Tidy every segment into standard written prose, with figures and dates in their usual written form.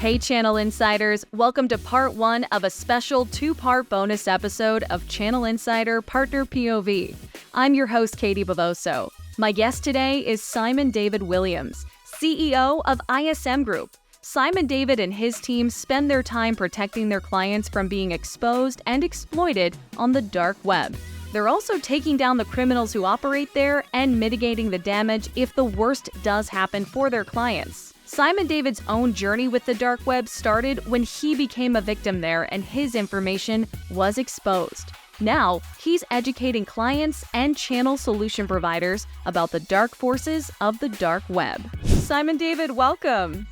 Hey Channel Insiders, welcome to part one of a special two-part bonus episode of Channel Insider Partner POV. I'm your host, Katie Bavoso. My guest today is Simon David Williams, CEO of ISM Group. Simon David and his team spend their time protecting their clients from being exposed and exploited on the dark web. They're also taking down the criminals who operate there and mitigating the damage if the worst does happen for their clients. Simon David's own journey with the dark web started when he became a victim there and his information was exposed. Now, he's educating clients and channel solution providers about the dark forces of the dark web. Simon David, welcome.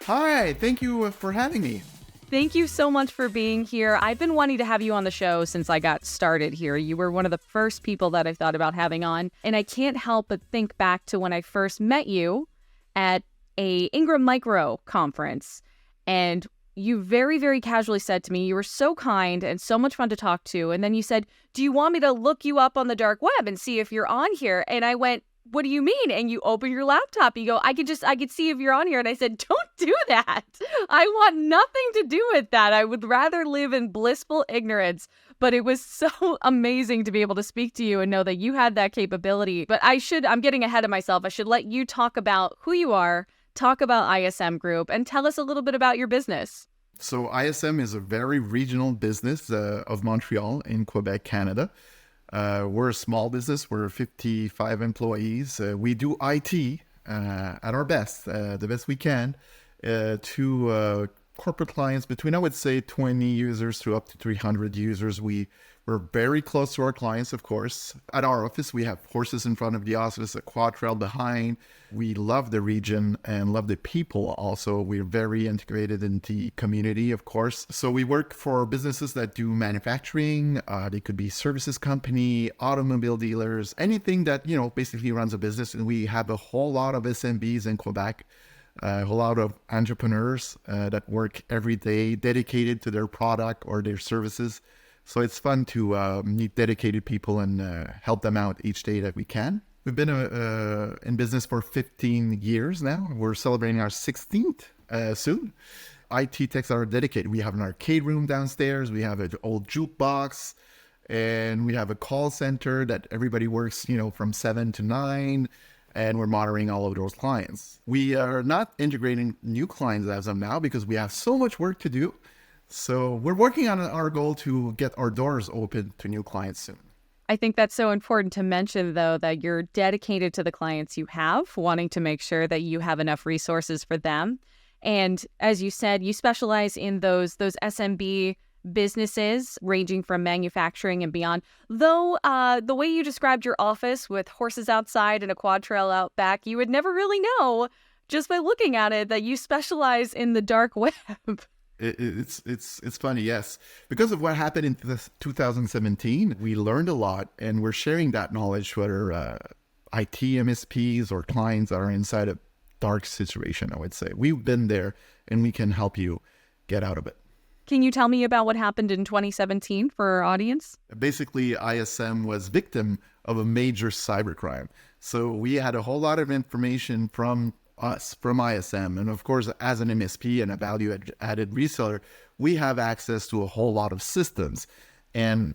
Hi, thank you for having me. Thank you so much for being here. I've been wanting to have you on the show since I got started here. You were one of the first people that I thought about having on, and I can't help but think back to when I first met you at a Ingram Micro conference, and you very, very casually said to me, you were so kind and so much fun to talk to, and then you said, do you want me to look you up on the dark web and see if you're on here? And I went, what do you mean? And you open your laptop, you go, I could see if you're on here. And I said, don't do that. I want nothing to do with that. I would rather live in blissful ignorance. But it was so amazing to be able to speak to you and know that you had that capability. But I'm getting ahead of myself. I should let you talk about who you are, talk about ISM Group, and tell us a little bit about your business. So ISM is a very regional business of Montreal in Quebec, Canada. We're a small business. We're 55 employees. We do IT at our best, the best we can, to corporate clients between, I would say, 20 users to up to 300 users. We're very close to our clients, of course. At our office, we have horses in front of the office, a quad trail behind. We love the region and love the people also. We're very integrated in the community, of course. So we work for businesses that do manufacturing. They could be services company, automobile dealers, anything that, basically runs a business. And we have a whole lot of SMBs in Quebec, a whole lot of entrepreneurs that work every day dedicated to their product or their services. So it's fun to meet dedicated people and help them out each day that we can. We've been in business for 15 years now. We're celebrating our 16th soon. IT techs are dedicated. We have an arcade room downstairs. We have an old jukebox. And we have a call center that everybody works, from 7 to 9. And we're monitoring all of those clients. We are not integrating new clients as of now because we have so much work to do. So we're working on our goal to get our doors open to new clients soon. I think that's so important to mention, though, that you're dedicated to the clients you have, wanting to make sure that you have enough resources for them. And as you said, you specialize in those SMB businesses ranging from manufacturing and beyond. Though the way you described your office with horses outside and a quad trail out back, you would never really know just by looking at it that you specialize in the dark web. It's funny, yes. Because of what happened in 2017, we learned a lot, and we're sharing that knowledge to other IT MSPs or clients that are inside a dark situation, I would say. We've been there, and we can help you get out of it. Can you tell me about what happened in 2017 for our audience? Basically, ISM was victim of a major cybercrime. So we had a whole lot of information from ISM. And of course, as an MSP and a value-added reseller, we have access to a whole lot of systems. And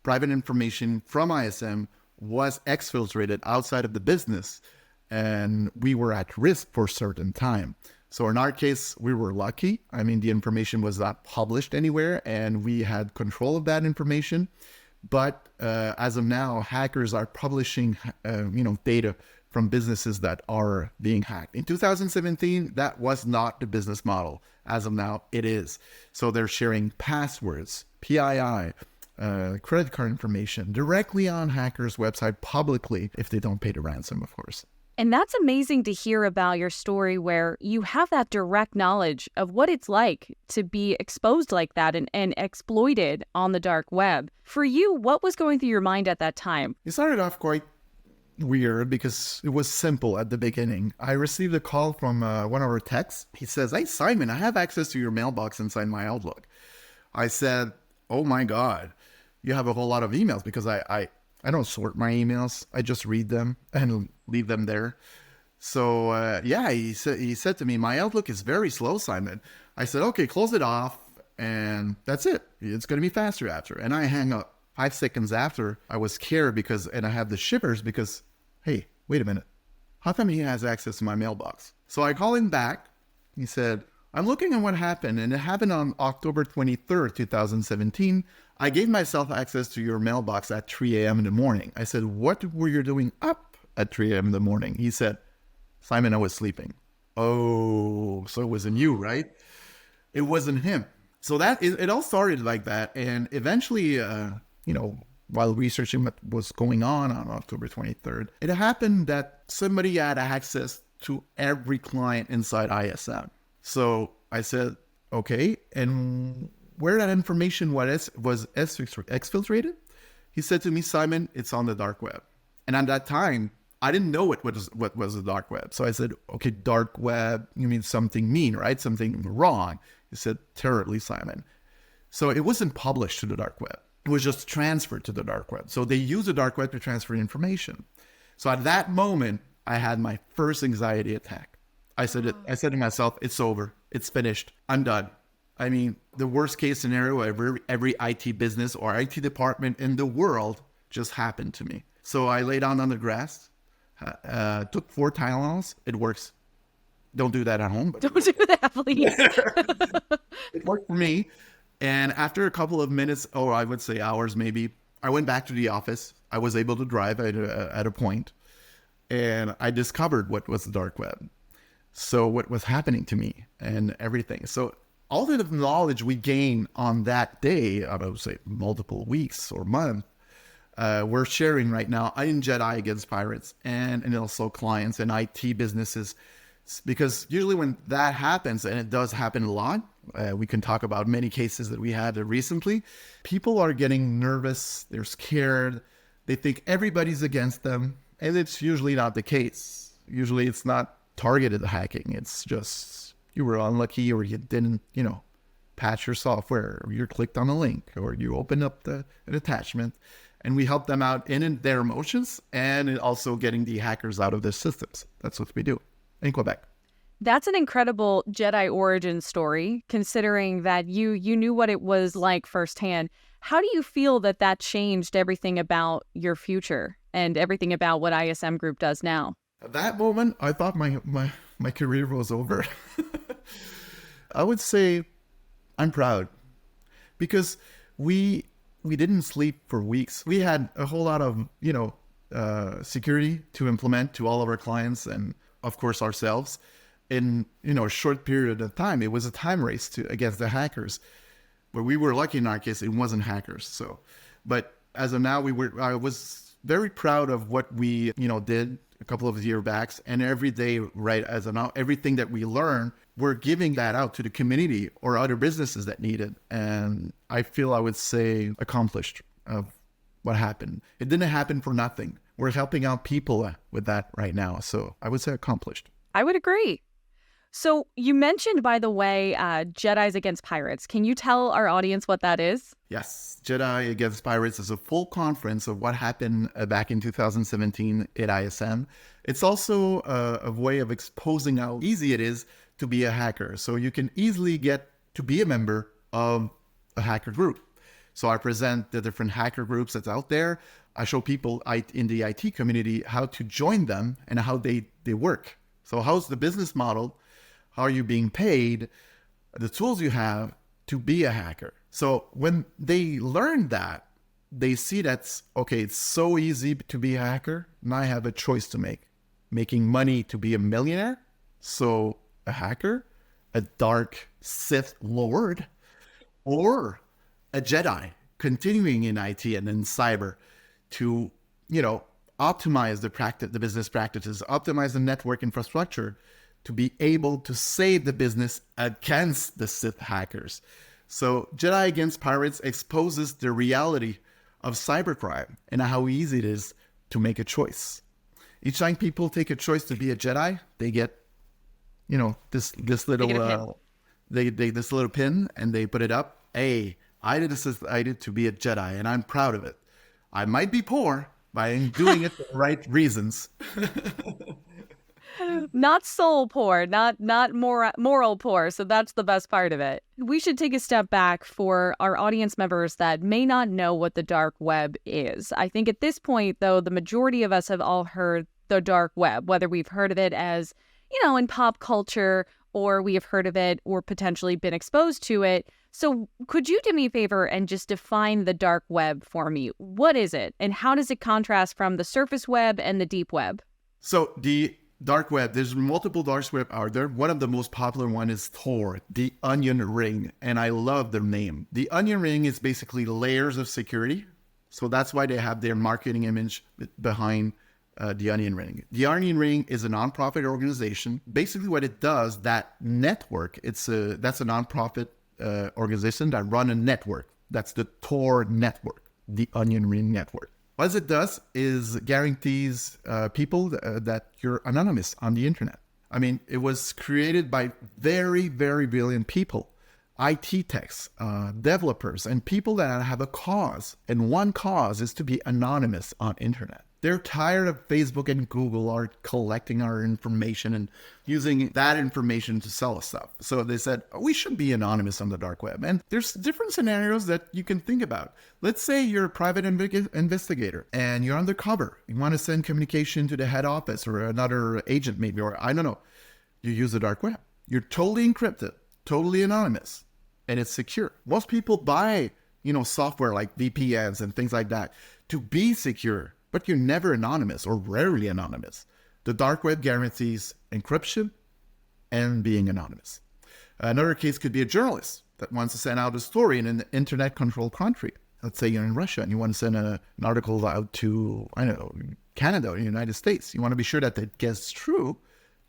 private information from ISM was exfiltrated outside of the business. And we were at risk for a certain time. So in our case, we were lucky. I mean, the information was not published anywhere, and we had control of that information. But as of now, hackers are publishing, data from businesses that are being hacked. In 2017, that was not the business model. As of now, it is. So they're sharing passwords, PII, credit card information directly on hackers' website publicly if they don't pay the ransom, of course. And that's amazing to hear about your story where you have that direct knowledge of what it's like to be exposed like that and exploited on the dark web. For you, what was going through your mind at that time? It started off quite weird because it was simple at the beginning. I received a call from one of our techs. He says, "Hey, Simon, I have access to your mailbox inside my Outlook." I said, "Oh my God, you have a whole lot of emails," because I don't sort my emails. I just read them and leave them there. So yeah, he said to me, my outlook is very slow, Simon. I said, okay, close it off, and that's it. It's going to be faster after. And I hang up. 5 seconds after, I was scared and I had the shivers because, hey, wait a minute. How come he has access to my mailbox? So I call him back. He said, I'm looking at what happened, and it happened on October 23rd, 2017. I gave myself access to your mailbox at 3 a.m. in the morning. I said, what were you doing up at 3 a.m. in the morning? He said, Simon, I was sleeping. Oh, so it wasn't you, right? It wasn't him. So it all started like that. And eventually, while researching what was going on October 23rd, it happened that somebody had access to every client inside ISM. So I said, okay, and where that information was exfiltrated? He said to me, Simon, it's on the dark web. And at that time, I didn't know what was the dark web. So I said, okay, dark web, you mean something mean, right? Something wrong. He said, terribly, Simon. So it wasn't published to the dark web. It was just transferred to the dark web. So they use the dark web to transfer information. So at that moment, I had my first anxiety attack. I said to myself, it's over. It's finished. I'm done. I mean, the worst case scenario every IT business or IT department in the world just happened to me. So I lay down on the grass, took 4 Tylenols. It works. Don't do that at home. But Don't do that, please. it worked for me. And after a couple of minutes, or I would say hours maybe, I went back to the office. I was able to drive at a point, and I discovered what was the dark web. So what was happening to me and everything. So all the knowledge we gained on that day, I would say multiple weeks or months, we're sharing right now in Jedi against pirates and also clients and IT businesses. Because usually when that happens, and it does happen a lot, we can talk about many cases that we had recently, people are getting nervous, they're scared, they think everybody's against them, and it's usually not the case. Usually it's not targeted hacking, it's just you were unlucky or you didn't, patch your software, or you clicked on a link, or you opened up an attachment, and we help them out in their emotions and also getting the hackers out of their systems. That's what we do in Quebec. That's an incredible Jedi origin story, considering that you knew what it was like firsthand. How do you feel that changed everything about your future and everything about what ISM Group does now? At that moment, I thought my career was over. I would say I'm proud because we didn't sleep for weeks. We had a whole lot of, security to implement to all of our clients and, of course, ourselves in, a short period of time. It was a time race against the hackers. But we were lucky in our case, it wasn't hackers. So, but as of now, I was very proud of what we, did a couple of years back, and every day, right, as of now, everything that we learn, we're giving that out to the community or other businesses that need it. And I feel I would say accomplished of what happened. It didn't happen for nothing. We're helping out people with that right now. So I would say accomplished. I would agree. So you mentioned, by the way, Jedis Against Pirates. Can you tell our audience what that is? Yes. Jedi Against Pirates is a full conference of what happened back in 2017 at ISM. It's also a way of exposing how easy it is to be a hacker. So you can easily get to be a member of a hacker group. So I present the different hacker groups that's out there. I show people in the IT community how to join them and how they work. So how's the business model? How are you being paid? The tools you have to be a hacker. So when they learn that, they see that's, okay, it's so easy to be a hacker. Now I have a choice to make. Making money to be a millionaire. So a hacker, a dark Sith Lord, or a Jedi continuing in IT and in cyber to, optimize the business practices, optimize the network infrastructure to be able to save the business against the Sith hackers. So Jedi Against Pirates exposes the reality of cybercrime and how easy it is to make a choice. Each time people take a choice to be a Jedi, they get, this little this little pin, and they put it up. Hey, I decided to be a Jedi, and I'm proud of it. I might be poor, but I'm doing it for the right reasons. Not soul poor, not moral poor. So that's the best part of it. We should take a step back for our audience members that may not know what the dark web is. I think at this point, though, the majority of us have all heard the dark web, whether we've heard of it as, in pop culture, or we have heard of it or potentially been exposed to it. So could you do me a favor and just define the dark web for me? What is it, and how does it contrast from the surface web and the deep web? So the dark web, there's multiple dark web out there. One of the most popular one is Tor, the onion ring. And I love their name. The onion ring is basically layers of security. So that's why they have their marketing image behind the onion ring. The onion ring is a nonprofit organization. Basically what it does, that network, that's a nonprofit organization that run a network. That's the Tor network, the onion ring network. What it does is guarantees people that you're anonymous on the internet. I mean, it was created by very, very brilliant people, IT techs, developers, and people that have a cause. And one cause is to be anonymous on internet. They're tired of Facebook and Google are collecting our information and using that information to sell us stuff. So they said, we should be anonymous on the dark web. And there's different scenarios that you can think about. Let's say you're a private investigator and you're undercover. You want to send communication to the head office or another agent maybe, or I don't know. You use the dark web. You're totally encrypted, totally anonymous, and it's secure. Most people buy, software like VPNs and things like that to be secure. But you're never anonymous or rarely anonymous. The dark web guarantees encryption and being anonymous. Another case could be a journalist that wants to send out a story in an internet-controlled country. Let's say you're in Russia and you want to send an article out to, Canada or the United States. You want to be sure that it gets through.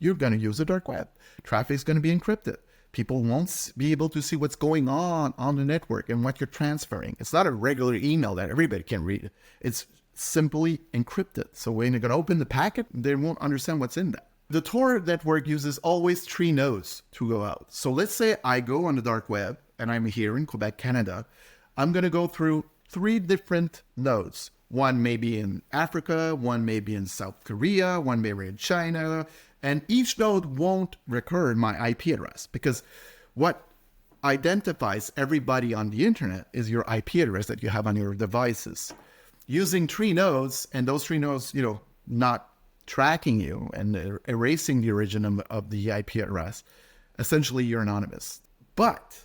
You're going to use the dark web. Traffic is going to be encrypted. People won't be able to see what's going on the network and what you're transferring. It's not a regular email that everybody can read. It's simply encrypted. So when you're going to open the packet, they won't understand what's in there. The Tor network uses always 3 nodes to go out. So let's say I go on the dark web and I'm here in Quebec, Canada. I'm going to go through 3 different nodes. One may be in Africa, one may be in South Korea, one may be in China, and each node won't record my IP address because what identifies everybody on the internet is your IP address that you have on your devices. Using 3 nodes, and those 3 nodes, not tracking you and erasing the origin of the IP address, essentially you're anonymous. But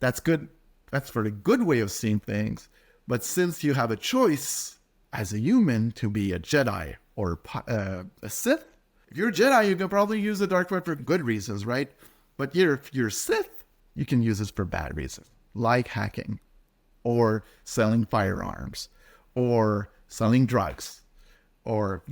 that's good. That's for the good way of seeing things. But since you have a choice as a human to be a Jedi or a Sith, if you're a Jedi, you can probably use the dark web for good reasons, right? But if you're Sith, you can use it for bad reasons, like hacking or selling firearms, or selling drugs, or,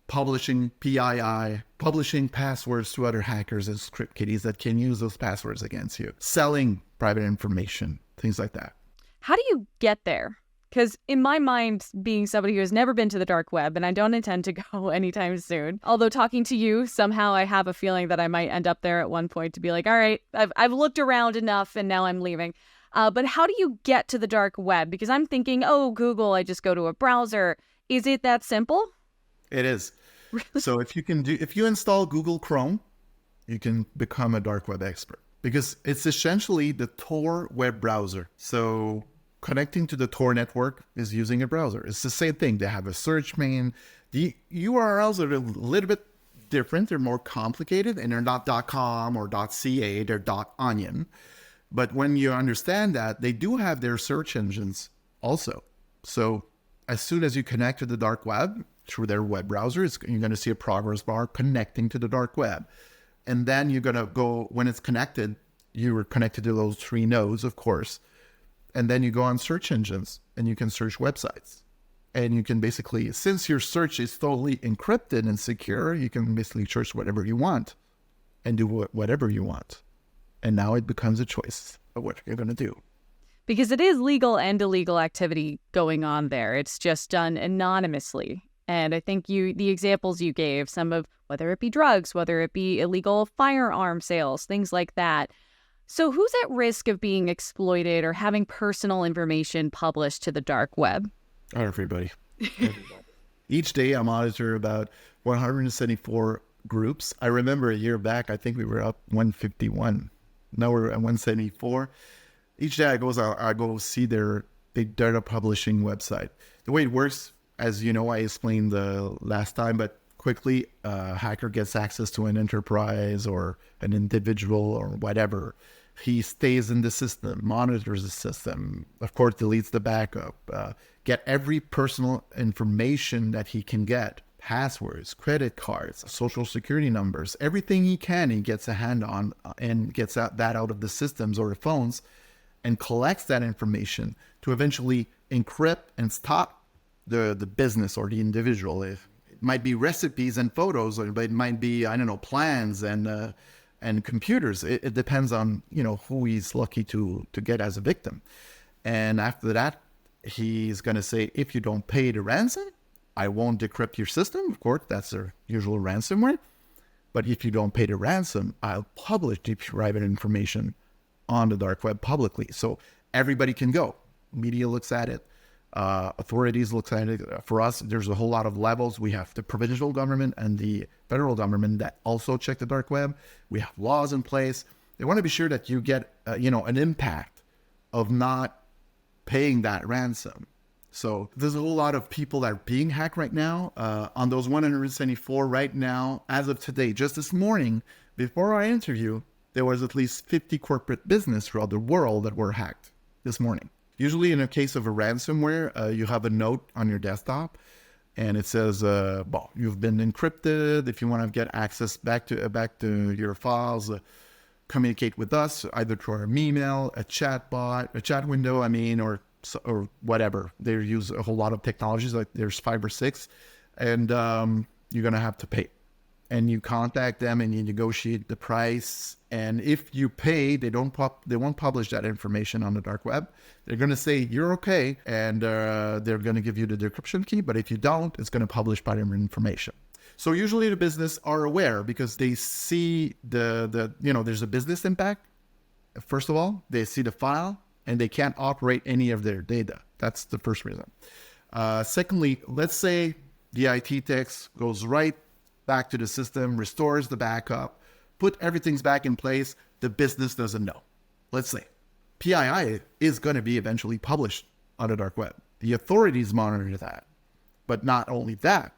publishing PII, publishing passwords to other hackers and script kiddies that can use those passwords against you, selling private information, things like that. How do you get there? Because in my mind, being somebody who has never been to the dark web, and I don't intend to go anytime soon, although talking to you, somehow I have a feeling that I might end up there at one point to be like, all right, I've looked around enough and now I'm leaving. But how do you get to the dark web? Because I'm thinking, Google, I just go to a browser. Is it that simple? It is. Really? So if you install Google Chrome, you can become a dark web expert because it's essentially the Tor web browser. So connecting to the Tor network is using a browser. It's the same thing. They have a search main. The URLs are a little bit different. They're more complicated and they're not .com or .ca. They're .onion. But when you understand that, they do have their search engines also. So as soon as you connect to the dark web through their web browser, you're going to see a progress bar connecting to the dark web. And then you're going to go, when it's connected, you're connected to those 3 nodes, of course. And then you go on search engines and you can search websites. And you can basically, since your search is totally encrypted and secure, you can basically search whatever you want and do whatever you want. And now it becomes a choice of what you're going to do. Because it is legal and illegal activity going on there. It's just done anonymously. And I think the examples you gave, some of whether it be drugs, whether it be illegal firearm sales, things like that. So who's at risk of being exploited or having personal information published to the dark web? Everybody. Each day I monitor about 174 groups. I remember a year back, I think we were up 151. Now we're at 174. Each day I go see their big data publishing website. The way it works, as you know, I explained the last time, but quickly, a hacker gets access to an enterprise or an individual or whatever. He stays in the system, monitors the system, of course, deletes the backup, get every personal information that he can get, passwords, credit cards, social security numbers, everything he can, he gets a hand on and gets that out of the systems or the phones and collects that information to eventually encrypt and stop the business or the individual. It might be recipes and photos, or it might be, I don't know, plans and computers. It depends on, who he's lucky to get as a victim. And after that, he's going to say, if you don't pay the ransom, I won't decrypt your system. Of course, that's their usual ransomware. But if you don't pay the ransom, I'll publish the private information on the dark web publicly. So everybody can go. Media looks at it. Authorities look at it. For us, there's a whole lot of levels. We have the provincial government and the federal government that also check the dark web. We have laws in place. They want to be sure that you get, an impact of not paying that ransom. So there's a whole lot of people that are being hacked right now. On those 174 right now, as of today, just this morning, before our interview, there was at least 50 corporate business throughout the world that were hacked this morning. Usually in a case of a ransomware, you have a note on your desktop and it says, you've been encrypted. If you want to get access back to your files, communicate with us either through our email, a chat window, or whatever. They use a whole lot of technologies, like there's 5 or 6, and you're going to have to pay. And you contact them and you negotiate the price. And if you pay, they won't publish that information on the dark web. They're going to say you're okay, and they're going to give you the decryption key. But if you don't, it's going to publish private information. So usually the business are aware because they see there's a business impact. First of all, they see the file and they can't operate any of their data. That's the first reason. Secondly, let's say the IT techs goes right back to the system, restores the backup, put everything's back in place. The business doesn't know. Let's say PII is going to be eventually published on the dark web. The authorities monitor that. But not only that,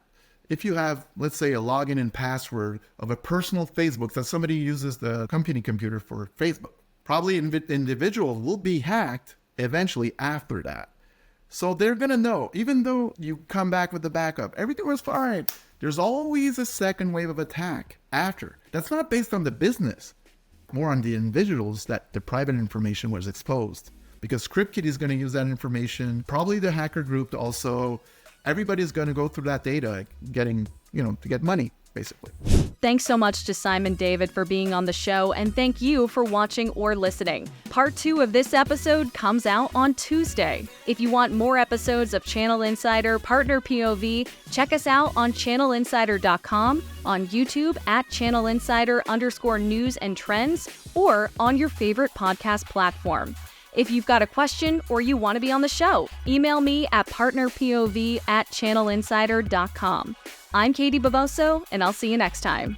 if you have, let's say, a login and password of a personal Facebook that somebody uses the company computer for Facebook, probably an individual will be hacked eventually after that. So they're going to know, even though you come back with the backup, everything was fine. There's always a second wave of attack after. That's not based on the business, more on the individuals that the private information was exposed. Because ScriptKit is going to use that information, probably the hacker group also. Everybody's going to go through that data, to get money, basically. Thanks so much to Simon David for being on the show, and thank you for watching or listening. Part 2 of this episode comes out on Tuesday. If you want more episodes of Channel Insider Partner POV, check us out on channelinsider.com, on YouTube at channelinsider_news and trends, or on your favorite podcast platform. If you've got a question or you want to be on the show, email me at partnerpov@channelinsider.com. I'm Katie Bavoso, and I'll see you next time.